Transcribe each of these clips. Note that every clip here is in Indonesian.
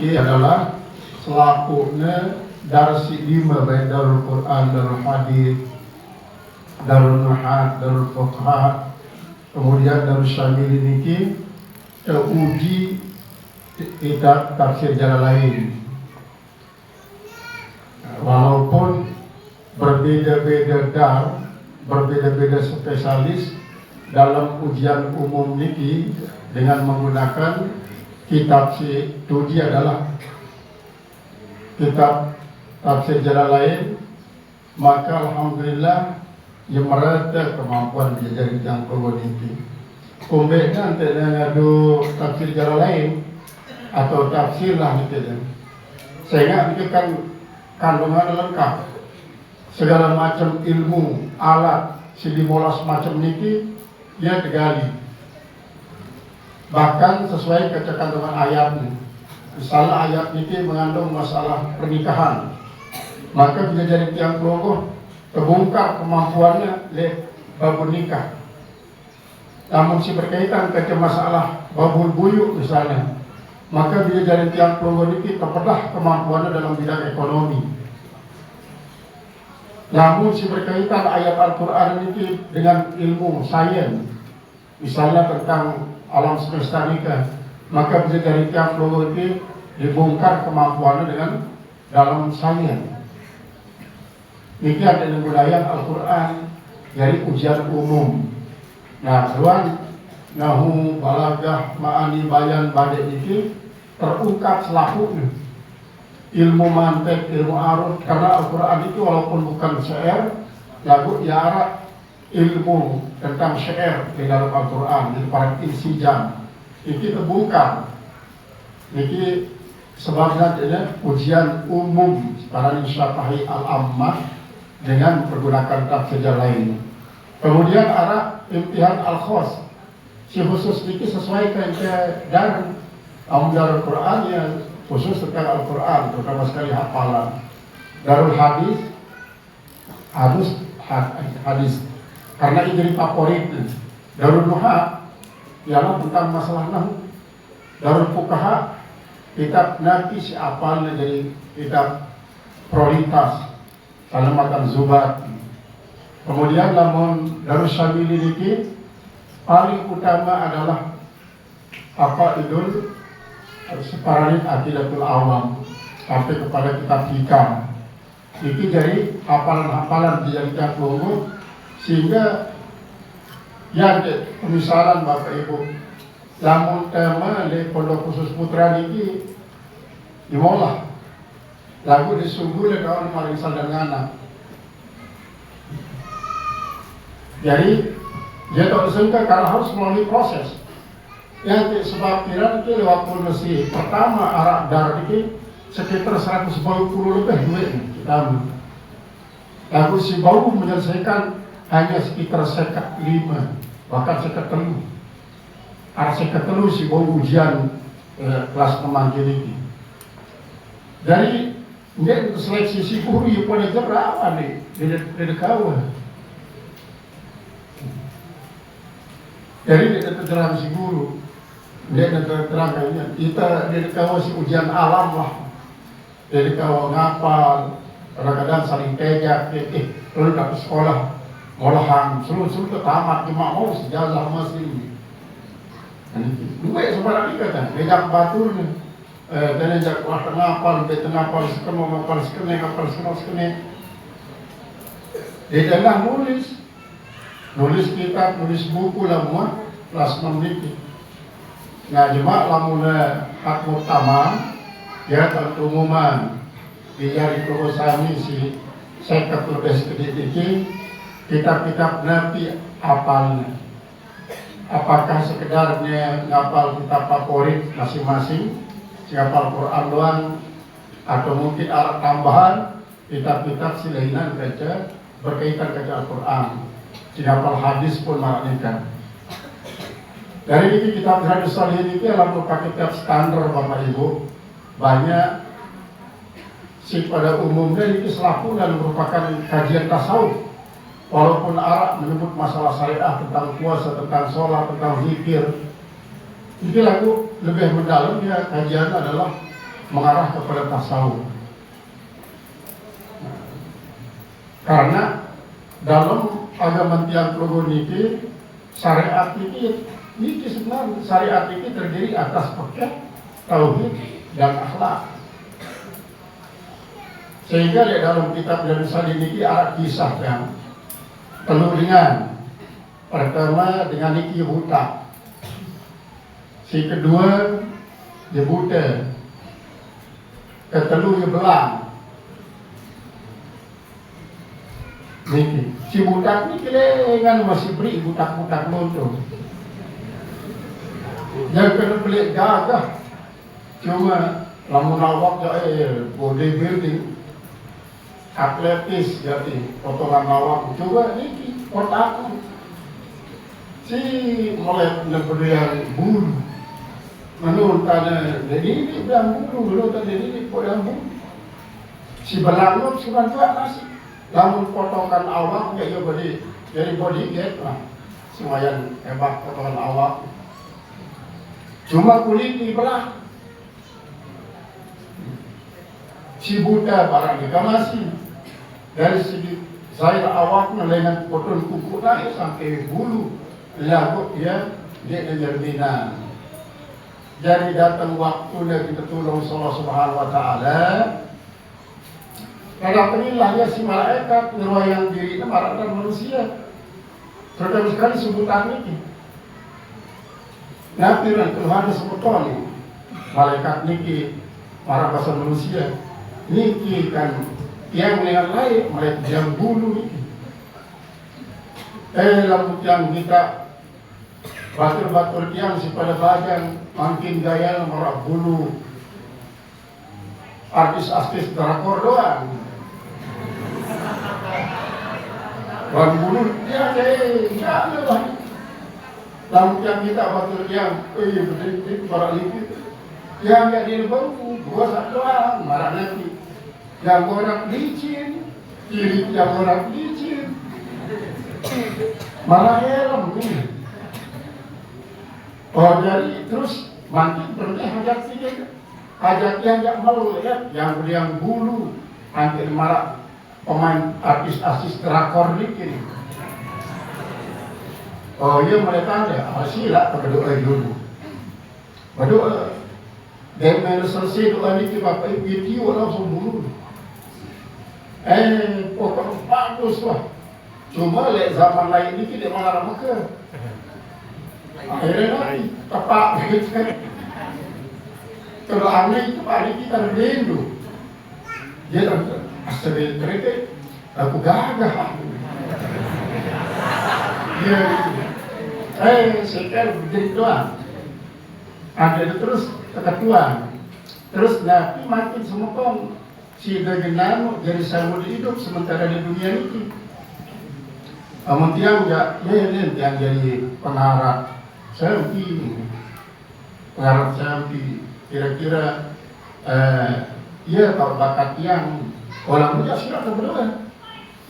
Ini adalah selakunya darsi 5 baik Darul Quran, Darul Hadis, Darul Nuhat, Darul Fuqaha, kemudian Darul Syamil ini uji kitab tafsir Jalalain. Walaupun berbeda-beda berbeda-beda spesialis dalam ujian umum niki dengan menggunakan kitab si Tudi adalah kitab tafsir Jalalain, maka alhamdulillah yang merata kemampuan belajar yang perlu niki. Kumbeknya antara ngadu tafsir Jalalain atau tafsir lah niki. Sehingga niki kan kandungan lengkap, segala macam ilmu, alat, sidimolas macam niki dia digali. Bahkan sesuai kandungan ayatnya. Misalnya ayat niki mengandung masalah pernikahan, maka bila jadi tiang kelompok terbongkar kemampuannya le babul nikah. Namun si berkaitan ke masalah babul buyuk misalnya, maka bila jadi tiang kelompok niki terpedah kemampuannya dalam bidang ekonomi. Namun si berkaitan ayat Al-Quran ini dengan ilmu sains, misalnya tentang alam semesta nikah, maka bisa dari tiap logo itu dibongkar kemampuannya dengan dalam sains. Ini ada budaya Al-Quran dari ujian umum. Nah, ruang nahu balagah ma'ani bayan badai ini terungkap selakunya ilmu mantek, ilmu arut, karena Al-Quran itu walaupun bukan syair, lagu ya ilmu tentang syair di dalam Al-Quran, di para insijam, ini terbongkar. Ini sebabnya adalah ujian umum para nisyafahi al-ammah dengan menggunakan tafsir lain. Kemudian ada imtihan al-khos, si khusus ini sesuaikan ke dari Darul Quran yang khusus tentang Al-Quran, terutama sekali hafalan. Darul Hadis, hadis, karena ini jadi favorit. Darul Nuhat, ialah tentang masalah nahu. Darul Fuqaha, kitab nanti si apalnya jadi kitab prioritas, Salamatan Zubat. Kemudian namun Darul Syamil ini paling utama adalah idul separanit Aqidatul Awam sampai kepada kitab hikam. Ini jadi hafalan-hafalan dijadikan umum, sehingga yang pemisalan Bapak Ibu lamun tema di Pondok Khusus Putra ini dimolah lagu disungguh oleh kawan paling sadangana. Jadi dia tak disangka karena harus melalui proses. Yang sebab kira itu waktu nasi pertama arak dar ini sekitar 150 lebih duit kita. Lalu si bau menyelesaikan hanya sekitar sekat 5, bahkan sekat 3. Ada sekat 3 si bau ujian kelas pemanggil ini. Dari dia seleksi si guru yang pada jerawan di kawan. Jadi dia terang si guru. Dia terangkan kita dari kawal si ujian alam lah, dari kawal ngapal, kadang-kadang saling tejak, lalu ke sekolah molahang, seluruh tamat cuma mau sejazah masih. Dua sebarang ikatan, tejak batur nih, dan tejak waktu ngapal, betul ngapal sekene. Dia tengah nulis kitab, nulis buku lah semua, kelas 6 ini. Nah, cuma lamuna hak utama ya tentu umuman biar itu usahami si sekat lebih sedikit kitab-kitab Nabi apalnya. Apakah sekedarnya ngapal kitab favorit masing-masing, ngapal Quran doang, atau mungkin alat tambahan kitab-kitab silainan kaca berkaitan kaca Al-Quran, ngapal hadis pun maknikan. Dari ini kitab Hadis Salihin ini adalah merupakan kitab standar Bapak Ibu. Banyak si pada umumnya ini selaku dan merupakan kajian tasawuf. Walaupun Arab menyebut masalah syariah tentang puasa, tentang sholat, tentang zikir, ini lagu lebih mendalam. Dia kajian adalah mengarah kepada tasawuf. Karena dalam agama tiang Progo niki syariat niki sebenarnya syariat niki terdiri atas fikih, tauhid dan akhlak. Sehingga di dalam kitab dari Sali niki ada kisah yang penuh dengan pertama dengan niki hutak, si kedua dia buta, ketelu dia belang. Niki, si budak ni kelengan masih beri budak-budak lontong. Yang kena pelik gagah. Cuma lamun awak bodybuilding, atletis jadi potongan awak. Coba niki otak si mulai neberian bulu. Menurut tanya, jadi ini bilang bulu, menurut tanya ini bilang bulu. Si belang lu cuma dua nasi. Lamun potongan awak ya beli jadi bodyguard lah, semuanya hebat potongan awak. Cuma kulit dibelah. Si Buddha barang masih dari segi saya awaknya dengan potong kuku naik sampai bulu, lalu dia terjaminan. Jadi datang waktunya kita tolong Allah Subhanahu Wa Taala. Karena penilainya si malaikat ngerwayang dirinya marahkan manusia. Terutama sekali sebutan ini. Nabi dan Tuhan sebutkan ini. Malaikat niki marah bahasa manusia. Niki kan yang dengan lain malaikat yang bulu niki. Lalu yang kita batur-batur yang si pada bagian makin gaya marah bulu. Artis-artis drakor doang. Wan bulu dia enggak lah. Lalu yang kita batur yang betul para lipit. Yang enggak dia bau gua satu doang marah nanti. Yang orang licin, kiri yang orang licin. Malah helm ni. Oh jadi terus makin hajat sikit. Hajat yang enggak mau lihat yang bulu hampir marah. Pemain artis drakor bikin. Oh iya mereka ada sila berdoa dulu. Berdoa. Dan mana selesai doa ini bapak ibu video langsung bunuh. Pokok bagus lah. Cuma lihat zaman lain ini tidak mengarah Mekah. Akhirnya nanti tepat. Kalau aneh itu hari kita rindu. Dia asal mereka, aku gagah. Ya, sekarang jadi doang. Ada terus keketuaan. Terus Nabi makin semua si Dagenano jadi sambut hidup sementara di dunia ini. Kemudian yang jadi pengarah selfie, kira-kira ia kalau bakat yang orang punya silakan berdoa.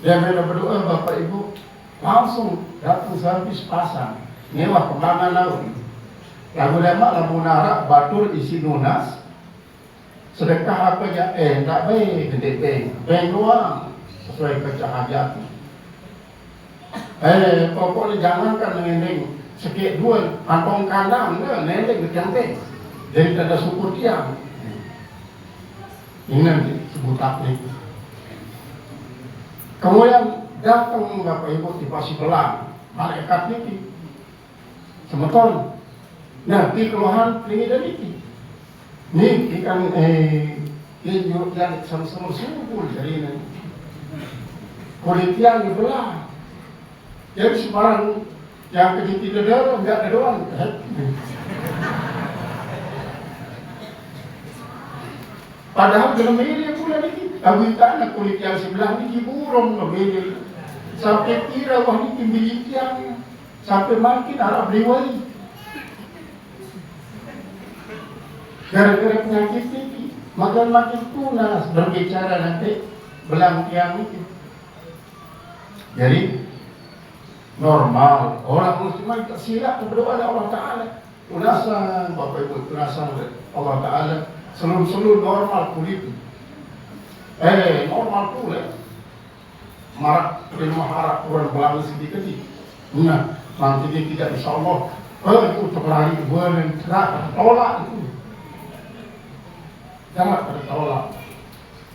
Dia berdoa Bapak Ibu langsung datang servis pasang mewah kembangan laut. Lagu lemak lagu narak batur isi lunas. Sedekah apa ya? Tak baik gede beng doang sesuai kecahayaan. Pokoknya jangankan neneng sekit dua antong kandang neneng gede. Jadi ada syukur tiang. Ini sebutak ini. Kemudian datang Bapak Ibu di Pasipelang, malaikat ini, semeton. Nah, di keluhan ini dan ini. Ini kan ini yang sama-sama subuh dari ini. Kulit yang dibelah. Jadi sebarang yang kejiti dedar enggak ada doang. Padahal dalam media pula ini, anak kulit yang sebelah ini burung media sampai kira wah ini milik yang sampai makin Arab riwayat. Gara-gara penyakit ini, makin tunas berbicara nanti belang tiang itu. Jadi normal orang muslim itu silap berdoa kepada Allah Taala. Tunasan Bapak Ibu tunasan Allah Taala. Selun-selun normal kulit. Normal pula. Marak rumah harap kurang belang sedikit. Nah, nanti dia tidak insya Allah. Itu terlari dan tolak itu. Jangan pada tolak.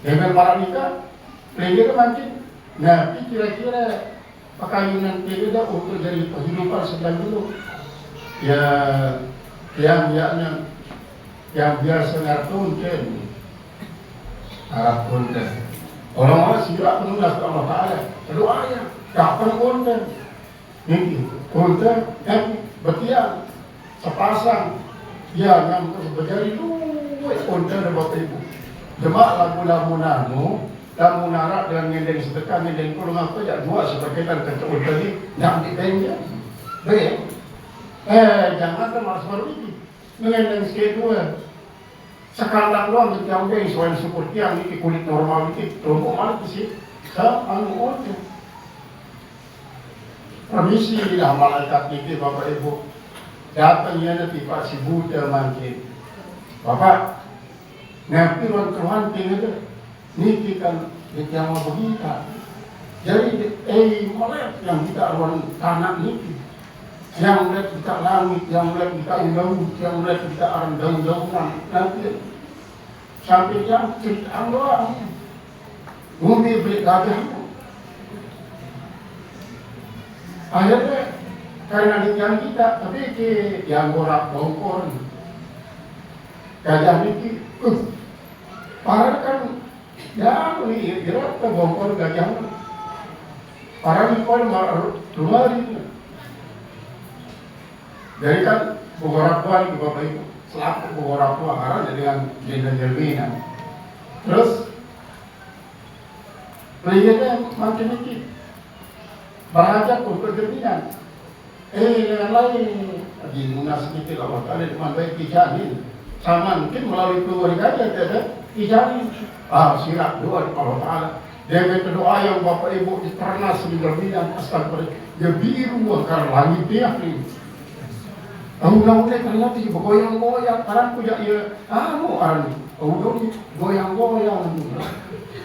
Dengan marak nikah, pelengger makin. Nah, kira-kira pakaian pelengger untuk jadi penghidupan sedang dulu. Ya, yang biasa ngartunkan harap konten orang-orang siap penulis Allah Ta'ala berdoa ya kapan konten ini konten bertiang sepasang ya yang berjari luwes konten dari Bapak Ibu demak lagu-lagu nano lagu narak dengan ngendeng sedekah ngendeng kurang apa ya dua sebagaikan kecuali tadi yang dipengnya baik jangan termasuk baru ini mengendeng sikit dua sekarang doang yang guys soal seperti yang ini kulit normal ini kelompok mana sih anu order permisi lah malaikat ini Bapak Ibu datangnya nanti Pak si Buddha mungkin Bapak nanti Tuhan tinggal ini kan yang mau begitu jadi malaikat yang kita ruang tanah ini yang melihat kita langit, yang melihat kita undang, yang melihat kita arang-undang nanti sampai yang cerita doang bumi beli gajah akhirnya karena yang kita tapi yang borak bongkor gajah ini parah kan ya ini kira bongkor gajah parah ini rumah ini dari kan Bogor tua di Bapak Ibu selaku Bogor tua karena dengan jenderal terus pelajarnya makin dikit berajak untuk jaminan yang lain di munas sedikit Allah Ta'ala dengan baik dijamin sama mungkin melalui keluarga aja dijamin sirat doa di Allah Ta'ala dia minta doa yang Bapak Ibu diternas di jaminan astagfirullah dia biru akar langit dia undang-undang karena itu goyang-goyang karena punya ya undang goyang-goyang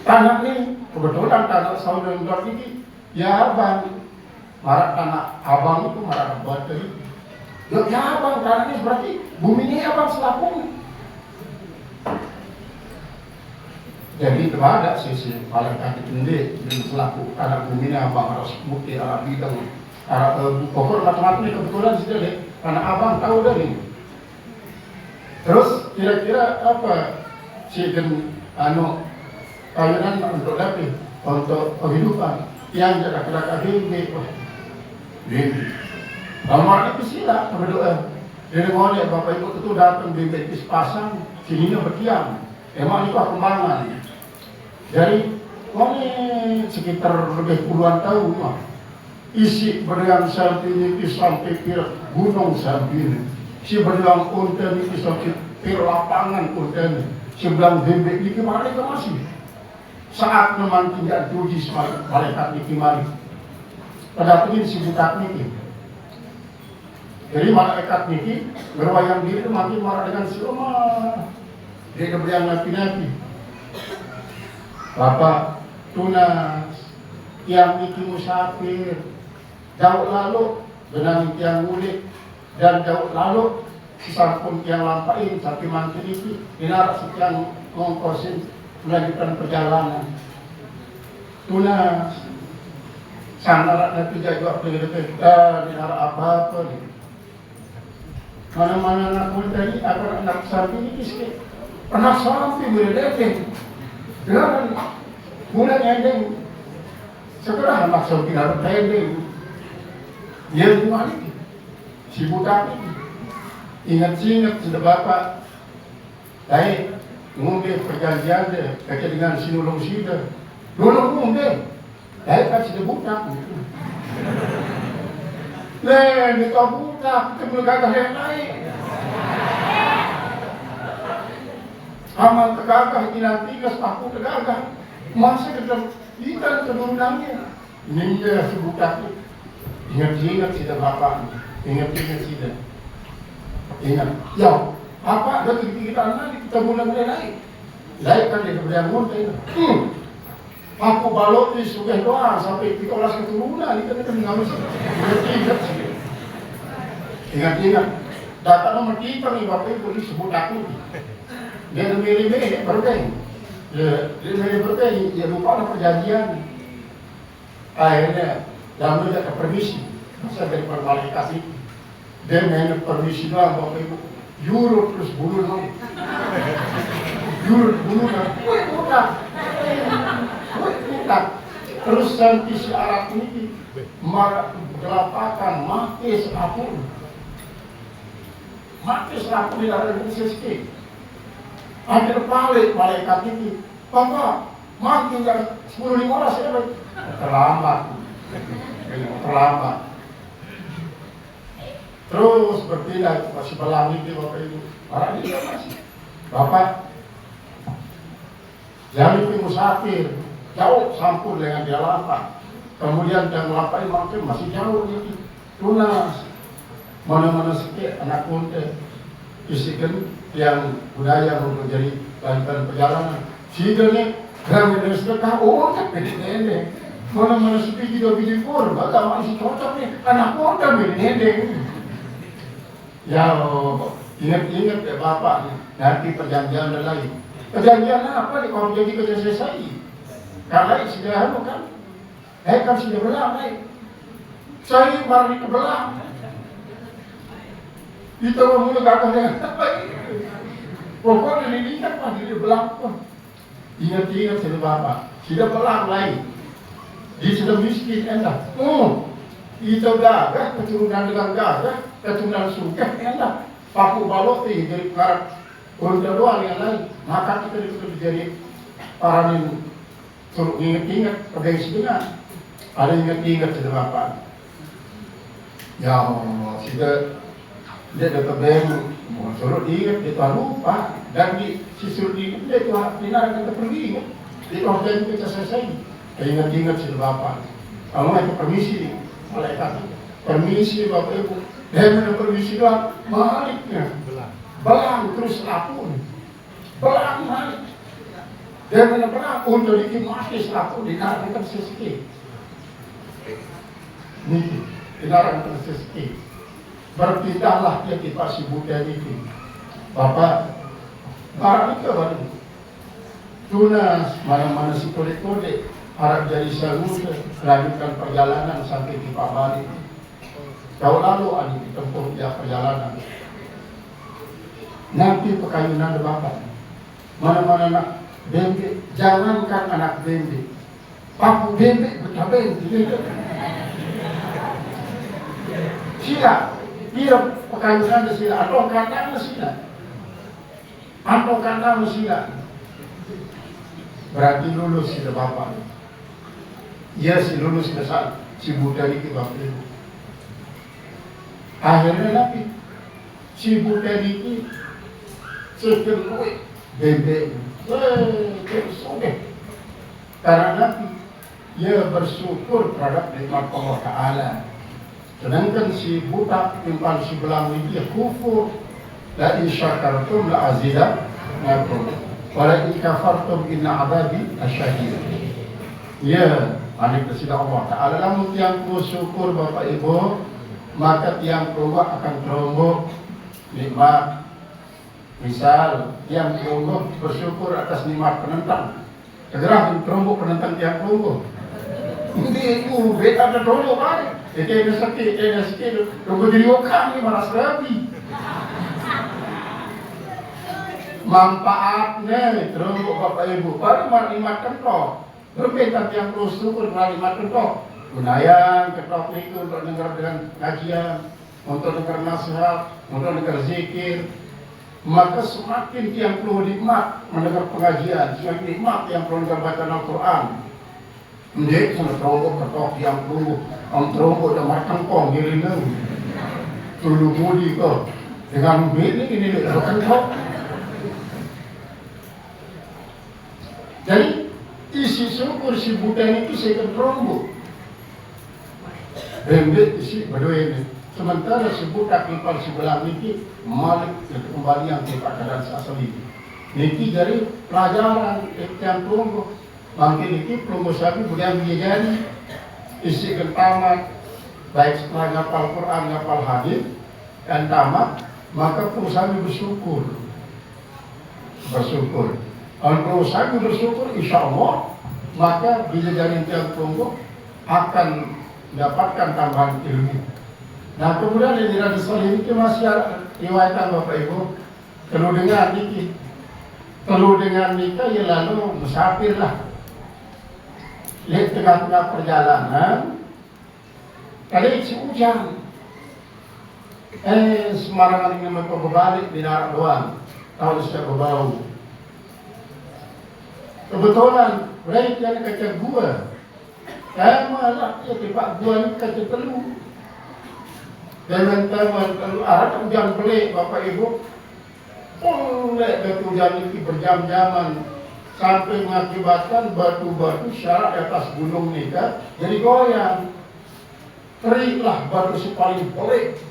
tanah ini kebetulan tanah saudara ini ya abang marak tanah abang itu marak bateri ya abang tanah ini berarti bumi ini abang selaku jadi itu ada sisi malaikat itu sendiri selaku anak bumi ini abang harus bukti arah bidang pokok macam-macam ini kebetulan sih deh karena abang tahu dari terus kira-kira apa si kayunan untuk dapet untuk kehidupan yang kira-kira bimbi Bang itu sila berdoa jadi mau lihat Bapak Ibu itu datang bimbi itu pasang sininya berdiam emang itu kembangan dari sekitar lebih puluhan tahun isi beriang samping ini sampai ke gunung samping si beriang unten ini sampai ke lapangan unten si belang bebek ini kemana ke masih saat memang tidak tuji malaikat ini kemari pada ini si budak ini jadi malaikat ini berwayang diri makin marah dengan si Omar dia beriang napi-napi Bapak tunas yang iki musafir jauh lalu dengan yang mulik dan jauh lalu sesampun yang lampain sampai mantin itu dinar sekian ngongkosin melanjutkan perjalanan tunas sandarat nanti jaga dinar apa-apa mana-mana anak murid tadi anak samping ini sedikit anak samping berdekeng dengan bulan ending setelah anak samping harus ending dia gimana ini? Si budak ini ingat-ingat sudah Bapak baik ngombe perjanjian deh kata dengan si nulung sida nulung ngombe baik kan sudah budak ini kau budak kita gagah yang lain amal kegagah tinang-tingas aku kegagah masa kita kedurunannya ini dia si budak ini ingat-ingat sudah Bapak ingat-ingat sudah ingat ya Apa ada kita nanti kita mulai naik. Naik kan dia kemudian monte. Aku balot di sugih doang sampai 13 keturunan itu kan ngamis. Ingat. Data nomor kita nih Bapak Ibu disebut aku. Dia milih-milih berkeng. Dia milih berkeng, dia lupa ada perjanjian. Akhirnya dalam dia ke permisi. Masa dari malaikat itu. Dia main permisi doang Bapak Ibu. Euro plus bulu dong. Euro bulu dong. Udah. Terus sampai si Arab ini gelapakan mati serapun. Mati serapun di dalam sesi. Akhir balik malaikat ini. Bapak, mati yang 10-15 ya. Terlambat. Terus berpindah masih belangi di Bapak Ibu. Para dia masih. Bapak, jangan itu musafir. Jauh sampur dengan dia lapar. Kemudian yang lapar makin masih jauh ini. Tunas. Mana-mana sikit anak kunte. Isikan yang budaya untuk jadi lantaran perjalanan. Sehingga nih, kami dari sedekah, tak pendek-pendek. Mana-mana sepi juga biji kurma, tak masih cocok nih. Anak kunte pendek-pendek. Ya, ingat ya Bapak, nanti perjanjian lain. Perjanjian apa nih kalau jadi kerja selesai? Karena sudah kan? Kan sudah belah, saya baru itu belah. Itu mulai gagah dengan apa ini? Pokoknya ini kan pasti dia belah pun. Ingat sudah Bapak, sudah belah lain. Dia sudah miskin enak. Itu gagah, keturunan dengan gagah, keturunan sungkeh enak. Paku balot jadi karat untuk doang yang lain. Maka kita itu jadi para yang suruh ingat pegang dengan. Ada ingat sudah Bapak. Ya Allah, sudah dia dapat bemo, suruh ingat dia tak lupa dan si suruh ingat dia itu dinarang kita pergi ingat. Dia kalau jadi kita selesai. Ingat sudah Bapak. Kalau itu permisi malaikat. Permisi Bapak Ibu. Dia mana permisi doang, maliknya. Belang terus lapun. Belang malik. Dia mana belang untuk dikimati lapun dinarang sesiki. Niki, dinarang sesiki. Berpindahlah dia di Pak Buddha ini. Bapak, barang itu baru. Tunas mana-mana si kode-kode harap jadi saluda, lanjutkan perjalanan sampai di Pak Bali. Jauh lalu ada ditempuh dia perjalanan. Nanti pekayunan Bapak. Mana-mana anak bembe, jangankan anak bembe. Paku bembe, bembe. Sila. Dia pekayunan sila, atau kandang sila. Berarti lulus sila Bapak. Ya si lulus besar, si Buddha ini Bapak Ibu. Akhirnya lagi, si Buddha ini sekelui bembe, tersobek. Karena nanti ia bersyukur terhadap nikmat Allah Ta'ala. Sedangkan si budak timpal si belang ini dia kufur. La in syakartum la azidannakum wa la in kafartum inna adzabi lasyadid. Ya, anik kepada Allah Ta'ala. Namun yang bersyukur Bapak Ibu, maka yang keluar akan terombok nikmat. Misal, yang terombok bersyukur atas nikmat penentang. Segera terombok penentang yang terombok. Ini itu beta ada terombok kan? Ini sakit, tunggu diri kami malas rapi. Manfaatnya terombok Bapak Ibu, baru nikmat kentok. Berbeda yang bersyukur nikmat kentok. Gunayan ketok itu untuk dengar dengan kajian, untuk dengar nasihat, untuk dengar zikir. Maka semakin yang perlu nikmat mendengar pengajian, semakin nikmat yang perlu dengar bacaan Al-Quran. Dia sudah terombok ketok yang perlu, terombok dan markangkong gilinang. Tulu budi kok dengan ini ketok. Jadi isi syukur si Buddha itu saya terombok. Bembe isi berdua ini. Sementara sebut takipal sebelah niki malik itu kembali yang kita keadaan asal ini. Niki dari pelajaran yang tunggu. Mungkin niki tunggu sapi budaya menjadi isi tamat baik setelah ngapal Quran, ngapal hadis dan tamat, maka perusahaan bersyukur. Kalau saya bersyukur, insya Allah, maka bila dari tiap tunggu akan dapatkan tambahan ilmu. Nah kemudian di Riyadhus Shalihin ini masih riwayatan Bapak Ibu, kalau dengar nikah ya lalu musafir lah. Lihat tengah-tengah perjalanan, kali si hujan, sembarangan ingin berbalik di darat doang, tahu sudah berbau. Kebetulan mereka yang kaca gua, malah ya tiba gua ni kaca telur. Dengan telur arah hujan pelik Bapak Ibu, lihat hujan ini berjam-jaman sampai mengakibatkan batu-batu syarat di atas gunung ni kan jadi goyang. Teriklah batu si paling pelik,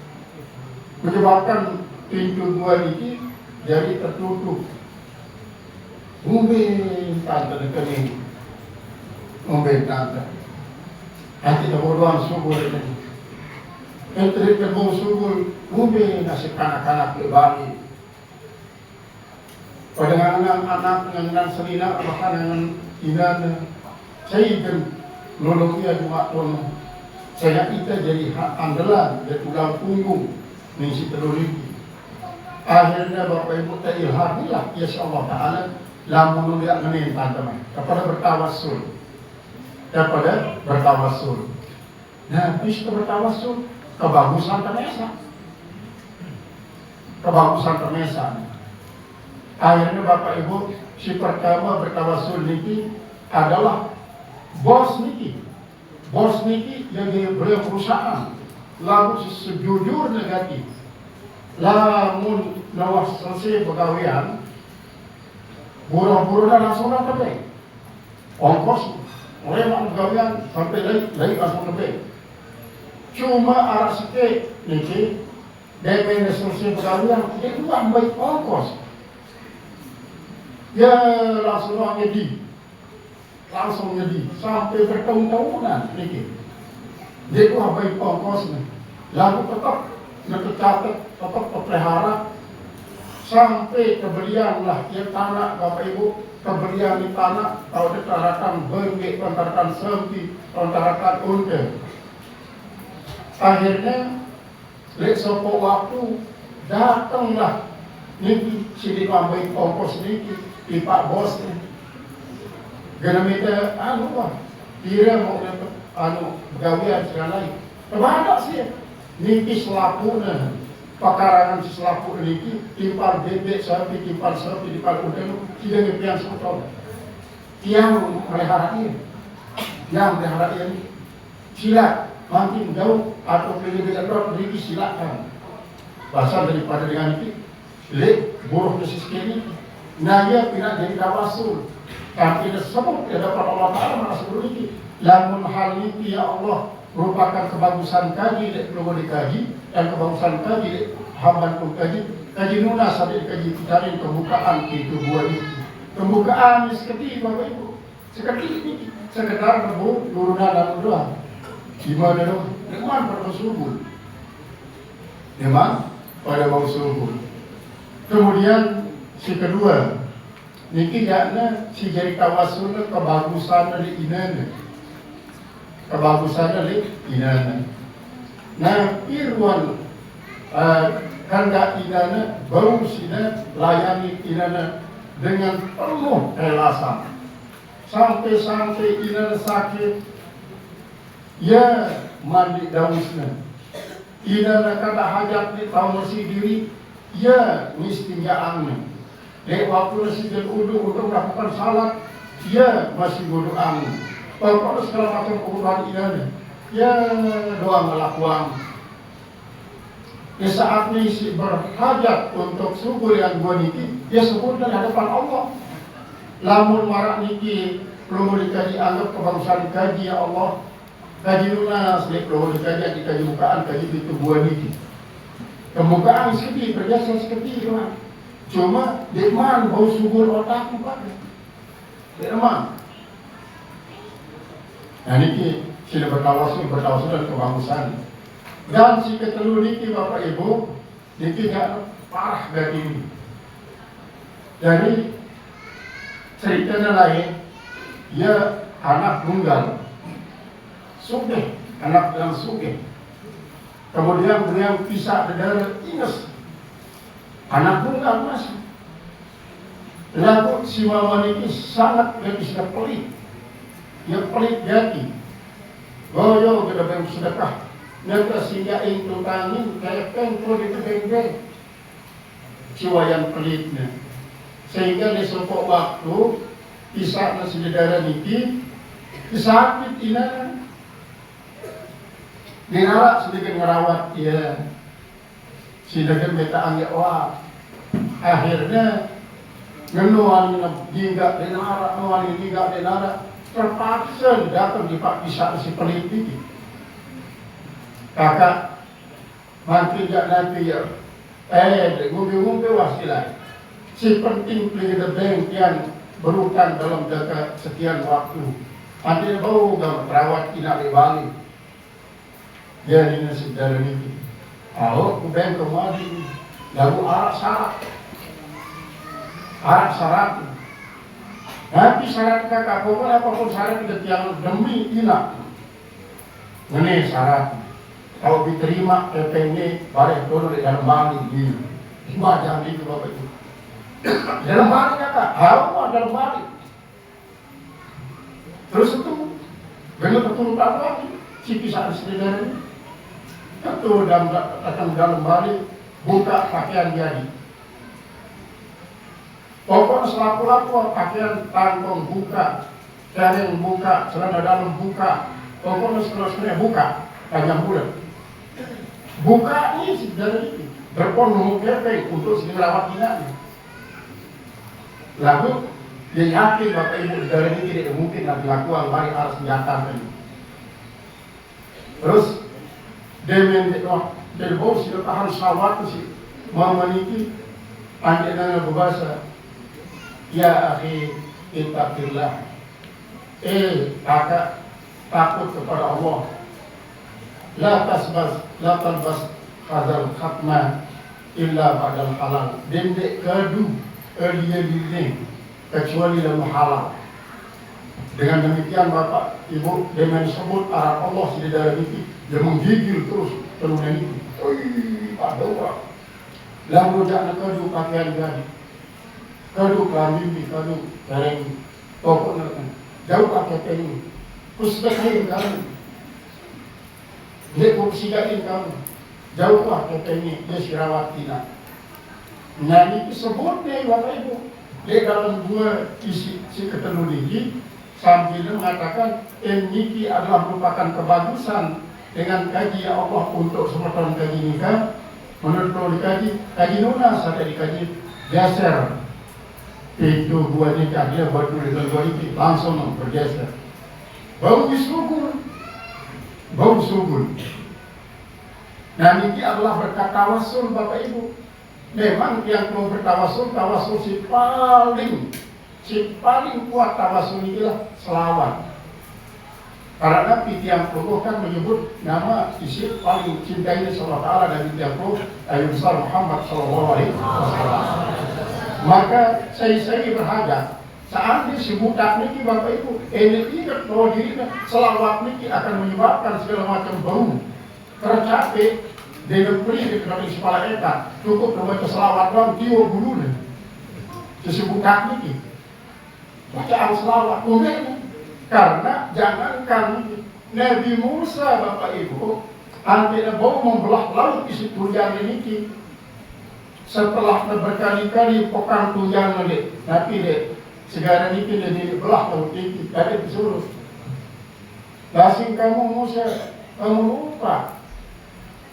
menyebabkan pintu gua ini jadi tertutup. Mungkin tante dekening, mungkin tante. Nanti kebodohan subur ini. Entri kebun subur, mungkin nasib kanak-kanak berbagi. Pada anak-anak dengan selina, bahkan dengan inan, saya ingin nolong dia cuma tolong. Saya kita jadi andalan, jadi tulang punggung, mengisi telur ini. Akhirnya Bapak Ibu tak ilhamilah, insya Allah Ta'ala. Lamun dia menentang teman kepada bertawassul, Nah, bisa bertawassul kebagusan termesa. Akhirnya Bapak Ibu si pertama bertawassul niki adalah bos niki yang dia beri perusahaan. Lalu sejujur negatif. Lamun nawas selesai pegawaian. Buruh-buruh dah langsung nak lebih. Ongkos, oleh mak pegawaian sampai lagi langsung lebih. Cuma arah sikit, niki, DP selesai pegawaian, dia juga baik ongkos. Ya langsung ngedi, sampai bertahun-tahunan, niki. Dia juga baik ongkos ni. Lalu tetap tercatat, tetap terpelihara. Sampai kebelianlah ia tanah Bapak Ibu, kebelian di tanah atau ditarakan benggik, tarakan sempi, tarakan unta. Akhirnya lek sopo waktu datanglah niki si dikambai ongkos niki di Pak Bos ni. Gana minta kira mau gawian segala lain. Kebadak sih niki selapuna. Pakarangan selapu ini, timpal bebek sapi, timpal udang, tidak ngepian sepotong. Yang melihara ini, silat, makin jauh atau pilih dengan beri silakan. Bahasa daripada dengan itu, lek buruh kesis ini, naya tidak jadi tawassul. Tapi disebut di hadapan Allah Ta'ala merasa ini. Lamun hal ini ya Allah merupakan kebagusan kaji yang perlu dikaji dan kebagusan kaji hamban pun kaji nuna sampai dikaji cari pembukaan itu buat ini pembukaan seketi Bapak Ibu seketi ini sekedar nurunan dan doang gimana dong memang pada subuh kemudian si kedua niki jakna si jadi tawassul kebagusan dari inana Nah, irwan kandak inana bau sina layani inana dengan penuh kelasan. Sampai inana sakit, ya mandi dausna. Inana kada hajat di tahu masih diri, ya mistinjaannya. Dek waktu nasi dan udu melakukan salat, ya masih wudu angin. Kalau segala macam urusan ini, ya doa melakukan. Di saat ini si berhajat untuk subur yang gua niki, dia subur dari hadapan Allah. Lamun marak niki perlu dikaji anggap kebagusan kaji ya Allah. kaji lunas, kaji bukaan, kaji itu buah niki. Pembukaan sekali, berjasa sekali cuma. Cuma deman bau subur otakku pak. Deman. Nah niki sudah bertawasul dan kebagusan. Dan si ketelu niki bapak ibu, niki gak parah dari ini. Jadi ceritanya lain, dia anak tunggal, sugih, anak yang sugih. Kemudian beliau pisah dari Ines, anak tunggal masih. Lalu si mama ini sangat sudah pelit, dia pelit jati. Goyo kita beri sedekah, nanti sehingga itu tangin kayak pengkol itu beng-beng. Siwayan pelitnya, sehingga di sopok waktu pisah nasi saudara niki, disakit ina. Dinara sedikit ngerawat dia, sedikit beta anggap wah. Akhirnya ngenuan hingga dinara, nuan hingga dinara terpaksa datang di pak pisah si pelit ini. Kakak nanti ya, ngumpi wasilah. Si penting pelita bank yang berutang dalam jangka sekian waktu. Nanti bau gak merawat tidak dibalik. Jadi nasib dalam ini. Aku bank kemarin lalu arak syarat. Nanti syarat kakak apapun syarat tidak yang demi inak. Ini syarat. Kalau diterima ini balik turun di dalam balik ini. Macam itu bapak itu. Dalam balik kakak, harus dalam balik. Terus itu benar betul apa? Si pisah saudara ini. Itu dalam balik buka pakaian jadi. Pokoknya selaku pakaian tanggung buka, jaring buka, celana dalam buka, pokoknya seterusnya buka, panjang bulan. Buka ini saudara ini berpenuh kepeng untuk segera inaknya. Lalu dia yakin bapak ibu saudara ini tidak mungkin dilakukan balik harus senjata ini. Terus dari bawah sudah harus sawat sih memeniki panjangnya berbahasa ya akhi ittaqillah kakak takut kepada Allah la talbas hadzal khatma illa ba'dal halal dendek kadu elia kecuali dalam halal. Dengan demikian bapak ibu dengan sebut arah Allah di dalam itu dia menggigil terus penuhnya itu. Pada orang lalu jangan kadu pakaian jadi kadu kambing kadu gareng pokoknya jauh pakai ini kusbekain kamu dia kursigain kamu jauh pakai ini dia sirawat tidak. Nah ini sebutnya bapak ibu dia dalam dua isi si ketelu ini sambil mengatakan niki adalah merupakan kebagusan dengan kaji ya Allah untuk sematan kaji nikah. Menurut kalau kaji lunas ada dikaji geser itu buat nikah dia buat tulisan dua ini langsung bergeser bau subur. Nah niki adalah berkat tawasul bapak ibu. Memang yang mau bertawasul si paling kuat tawasul inilah selawat. Karena tiang puluh kan menyebut nama isi paling cintainya Allah Ta'ala dari tiang puluh Nabi besar Muhammad SAW. Maka saya berharap saat disebutan niki bapak ibu, ini ingat bahwa dirinya selawat niki akan menyebabkan segala macam bau tercapek. Dia beri di kepala eta cukup membaca selawat doang tiwa bulunya disebutkan ini bacaan selawat kemudian karena jangankan Nabi Musa bapak ibu antara bau membelah laut isi tunjang ini setelah berkali-kali pokang tunjang nanti deh segala ini dia dibelah laut ini ada disuruh dasing kamu Musa kamu lupa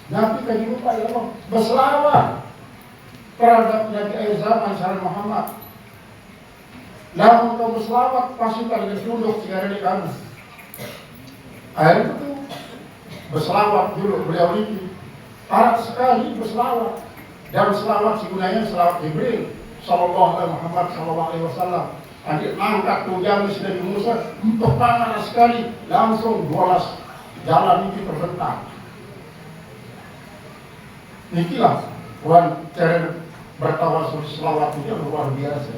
Nabi kaji lupa ya Allah berselawat terhadap Nabi akhir zaman Sallallahu Muhammad. Lalu kau berselawat pasukan dan tunduk segala di kamu. Akhirnya itu berselawat dulu beliau ini. Parah sekali berselawat. Dan selawat sebenarnya selawat Jibril sallallahu alaihi Muhammad sallallahu alaihi wasallam. Anjir angkat tunjangan Nabi Musa untuk panas sekali, langsung 12 jalan ini terbentang. Inilah cara bertawasul selawat itu luar biasa.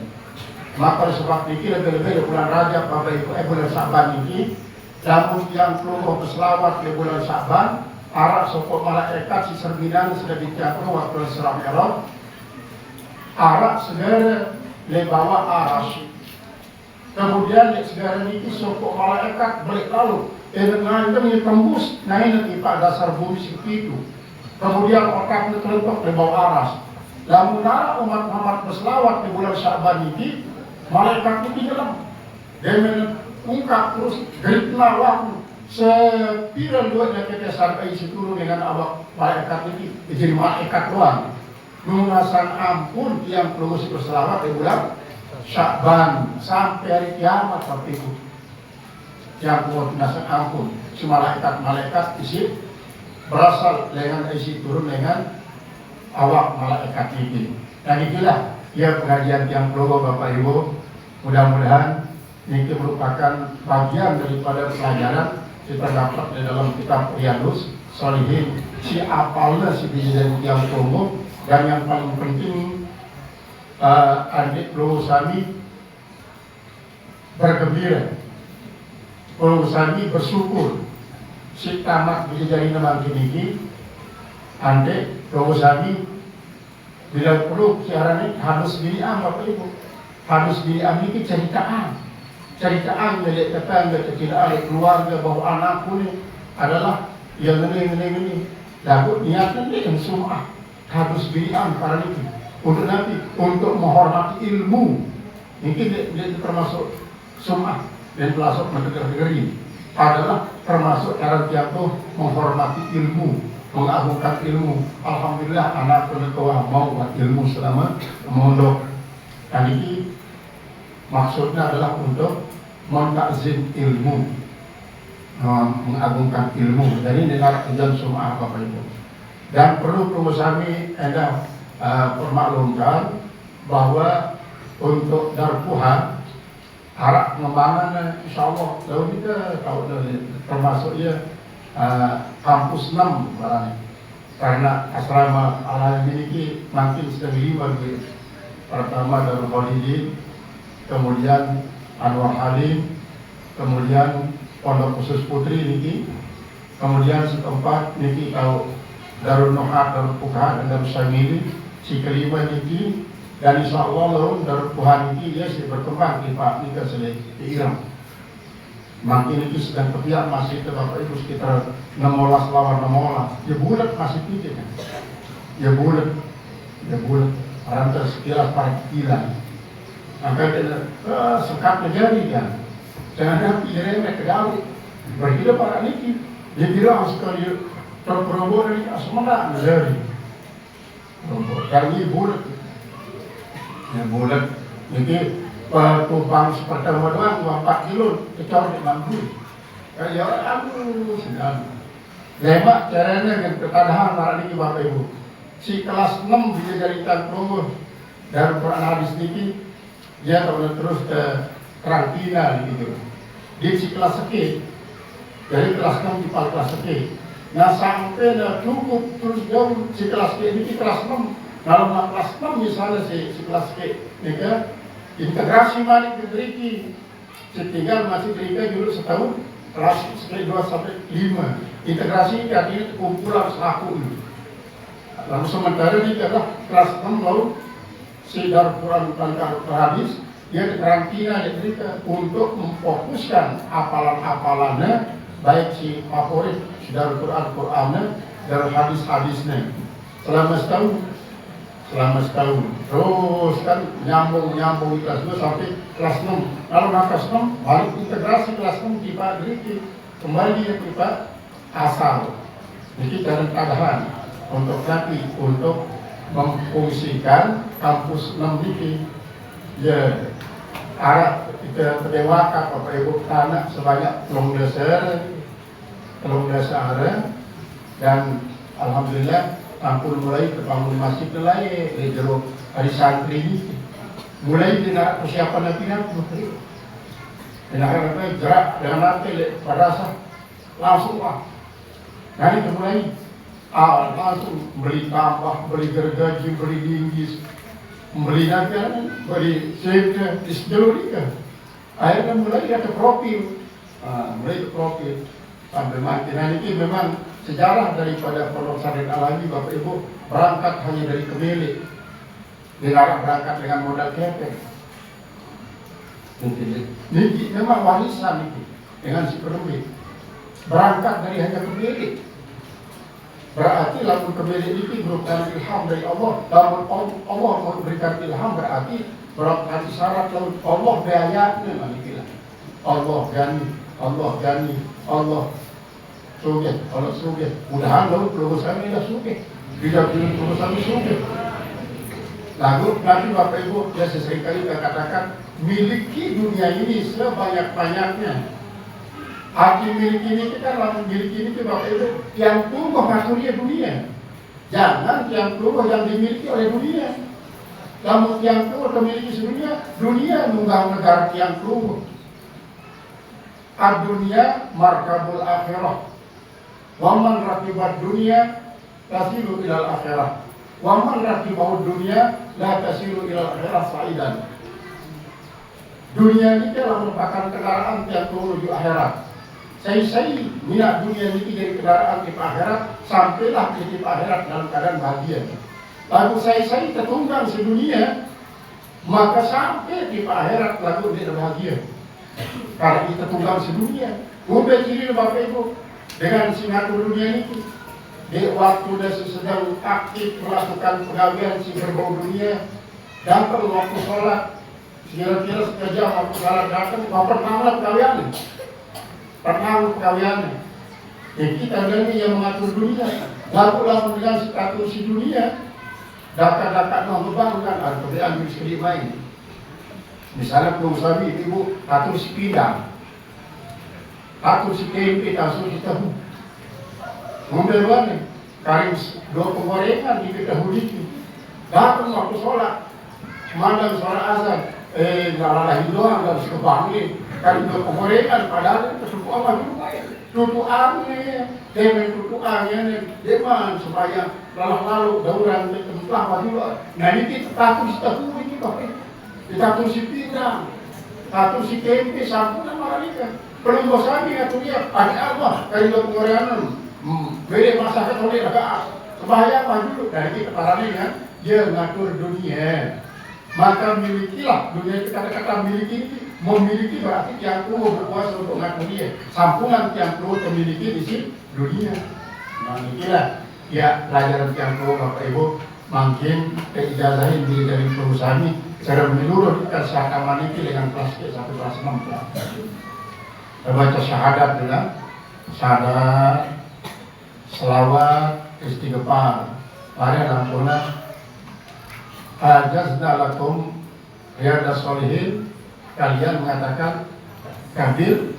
Maka sebab ini lebih-lebih bulan Rajab, Bapak Ibu, bulan Sa'ban ini, namun yang perlu berselawat di bulan Sa'ban, arak sopok malaikat si serbinan sudah dicapai waktu Isra Mi'raj. Arak segera lebawa aras. Kemudian segera ini sopok malaikat balik lalu. Dengan itu tembus naik nanti pada dasar bumi seperti itu. Kemudian otaknya terletak di bawah aras. Lalu nara umat Muhammad berselawat di bulan Sya'ban ini, malaikat itu dalam. Dia mengungkap terus geritlah waktu. Sepiran dua dari sampai isi turun dengan awak malaikat ini jadi malaikat doang. Lunasan ampun yang perlu berselawat di bulan Sya'ban sampai hari kiamat seperti itu. Yang perlu lunasan ampun si malaikat isi berasal dengan isi turun dengan awak malaikat ini. Dan itulah ya pengajian yang perlu Bapak Ibu. Mudah-mudahan ini merupakan bagian daripada pelajaran kita dapat di dalam kitab Riyadhus Shalihin, si apalnya si bijak yang umum. Dan yang paling penting adik Lurusani bergembira, Lurusani bersyukur si tamat bijak nama ini adik Lurusani bila perlu siaran ini harus diriam Bapak Ibu, harus diriam ini ceritaan milik tetangga kecil adik keluarga bahwa anakku ini adalah yang ini lalu niatnya ini kan sum'ah harus diriam para itu untuk nanti untuk menghormati ilmu ini dia termasuk sum'ah dan termasuk mendengar-dengari adalah termasuk cara jatuh menghormati ilmu, mengagungkan ilmu. Alhamdulillah anak penetua mau buat ilmu selama mondok. Dan ini maksudnya adalah untuk mentakzim ilmu, mengagungkan ilmu. Jadi dengar ujian semua Bapak Ibu. Dan perlu kami anda permaklumkan bahwa untuk Darpuhan harap pengembangan insya Allah lalu kita tahu termasuk ya kampus 6 barangnya. Karena asrama ala ini makin sedang bagi pertama Darul Khalidin, kemudian Anwar Halim, kemudian Pondok Khusus Putri niki, kemudian setempat niki tahu Darul Nuhat, Darul Fuqaha dan Darul Syamili, si kelima niki, dan insya Allah lalu Darul Fuqaha niki dia berkembang di Pak Nika di Iran. Makin niki sedang ketiak masih itu Bapak Ibu sekitar 16 lawan 16, ya bulat masih tinggi kan, ya bulat, rantai sekilas partilan. Maka sekap menjadi kan, jangan nanti mereka kedali berhidup para niki, dia bilang sekali terprobo dari asmara menjadi, kali bulat, ya bulat, jadi tubang pertama doang 4 kilo, kecor di mampu, ya aku sedang, lemak caranya dengan ketadahan para niki Bapak Ibu, si kelas 6 bisa jadikan promo dari Quran hadis niki. Dia kalau terus ke karantina gitu. Di si kelas seki, dari kelas 6 di kelas seki. Nah sampai cukup terus jauh si kelas seki ini kelas 6. Kalau kelas 6 misalnya si kelas seki, ini kan integrasi balik ke Driki. Tinggal masih Driki dulu setahun kelas seki 2 sampai 5. Integrasi artinya kumpulan selaku ini. Lalu sementara ini adalah kelas 6 lalu si Darul Quran dan Darul Hadis dia karantina diberikan untuk memfokuskan apalan-apalannya baik si favorit si Darul Qurannya Darul Hadisnya selama setahun terus kan nyambung kelas 2 sampai kelas 6 lalu kelas 6 balik integrasi kelas 6 di Pak Driki kembali ke Pak asal jadi dalam keadaan untuk nanti untuk memfungsikan kampus 6 ini ya arah kita pedewaka Bapak Ibu tanah sebanyak telung desa dan alhamdulillah tampil mulai terbangun masjid lain jero hari santri ini mulai tidak persiapan lagi nanti dengan gerak dengan nanti pada langsung lah dari mulai langsung beli tambah, beli gergaji, beli linggis, beli nanti beli sehingga di seluruh akhirnya mulai ada profil, mulai profil sampai mati. Nah ini memang sejarah daripada Pondok Santren Al-Hadi Bapak Ibu berangkat hanya dari Kemilik, dilarang berangkat dengan modal kepeng. Ini memang warisan itu dengan si Kemilik berangkat dari hanya Kemilik. Berarti lalu Kemilik ini merupakan ilham dari Allah. Lalu Allah memberikan ilham berarti berarti syarat lalu Allah biayanya manikilah. Allah gani, Allah gani, Allah sugih, Allah sugih. Mudahan lalu pelurusan ini dah sugih. Tidak pelurusan ini sugih. Lalu nanti Bapak Ibu ya seringkali kita katakan miliki dunia ini sebanyak-banyaknya. Arti milik ini kita lalu milik ini Bapak Ibu yang tumbuh ngaturnya dunia. Jangan yang tumbuh yang dimiliki oleh dunia. Namun yang tumbuh memiliki sedunia, dunia mengganggu negara yang tumbuh. Ad-dunya markabul akhirah. Waman rakibat dunia tasilu ilal akhirah. Waman rakibahu dunia la tasilu ilal akhirah sa'idan. Dunia ini telah merupakan kendaraan yang menuju akhirat. Saya minat dunia ini jadi kendaraan di akhirat, sampailah di akhirat dalam keadaan bahagia. Lalu saya tertunggang sedunia, maka sampai di akhirat lalu dia bahagia. Karena kita tunggang sedunia. Udah ciri Bapak Ibu dengan singatu dunia ini. Di waktu dia sedang aktif melakukan pegawaian si berbau dunia, datang waktu sholat, kira-kira sekejap waktu sholat datang, pernah pegawaian. Pernah pegawaian. Jadi kita ini yang mengatur dunia. Lalu dengan status si dunia, data-data membebankan atau diambil sedih main. Misalnya pengusaha ibu atur si pindang, atur si tempe, atur si tahu. Memberuan karim dua penggorengan di tahu itu. Datang waktu sholat, mandang sholat azan, lalahi doang harus kebangun. Karim dua penggorengan padahal kesuku apa dulu tutuannya, temen tutuannya, deman supaya lalu dauran tempat apa dulu. Nah ini kita takut si tahu ini pakai. Kita atur si pindang, atur si tempe, sampunan marika. Belum bosan atur dia, ada apa? Dari dua penggorengan, beda masakan oleh agak sebahaya apa dulu. Dari kita parani kan, dia ngatur dunia. Maka milikilah dunia itu kata-kata miliki, memiliki berarti yang perlu berkuasa untuk ngatur dia. Sampunan yang perlu memiliki di sini dunia. Nah inilah ya pelajaran yang perlu Bapak Ibu makin keijazahin diri dari perusahaan ini. Secara menyeluruh kita seakan ini dengan kelas ke sampai kelas 6. Kita baca syahadat dengan syahadat, selawat, istighfar. Mari alhamdulillah. Ajazna lakum riyadas sholihin. Kalian mengatakan kabir